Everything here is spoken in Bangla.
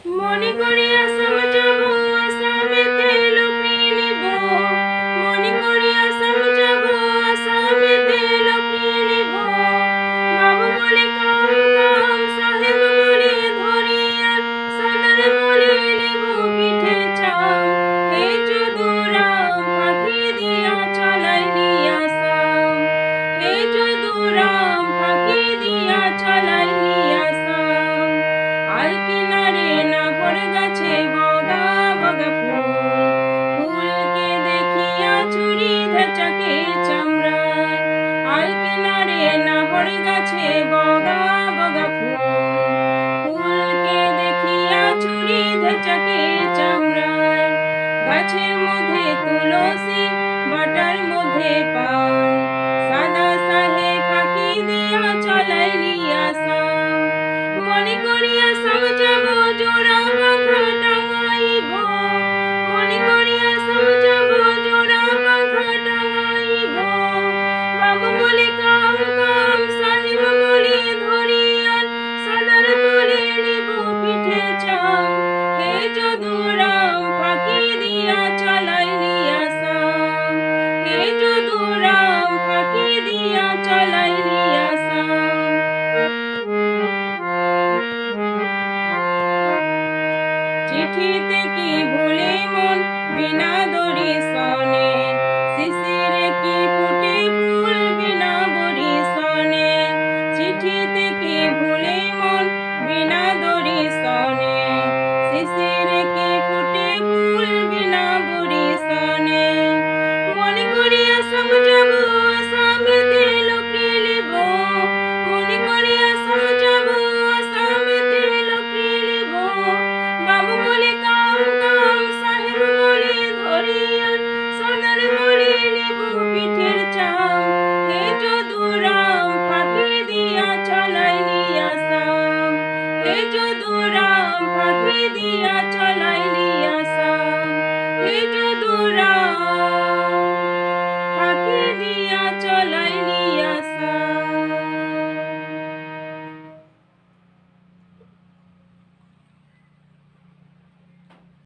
মনে করি আসাম যাব, আসামেতে লুকিয়ে নিব। মনে করি আসাম যাব, আসামেতে লুকিয়ে নিব। বাবু বলে কাম কাম, সাহেব বলে ধরিয়ান, সদর বলে নিব পিঠের চাম। হে যদুরাম ফাঁকি দিয়া চলাইলি আসাম। হে যদুরাম ফাঁকি দিয়া চলাইলি আসাম। আল কিনারে নাহর গাছে বগা বগা ফুল, ফুলকে দেখিয়া চুরি ধেচাকে চামড়ায়। আল কিনারে নাহর গাছে বগা বগা ফুল, ফুলকে দেখিয়া চুরি ধেচাকে চামড়ায়। গাছের মধ্যে তুলসী, বাটার মধ্যে পান, সাদা সাহেব ফাঁকি দিয়া চলাইলি আসাম। মনে করি আসাম যাব, জোড়া পাখা টাঙাইব। মনে করি আসাম যাব, জোড়া পাখা টাঙাইব। বাবু বলে কাম কাম, সাহেব বলে ধরিয়ান, সদর বলে নিব পিঠের চাম। হে যদুরাম ফাঁকি দিয়া চলাইলি আসাম। হে যদুরাম ফাঁকি দিয়া চলাইলি আসাম। চিঠিতে কি ভুলে মন বিনা দরি সনে, শিশির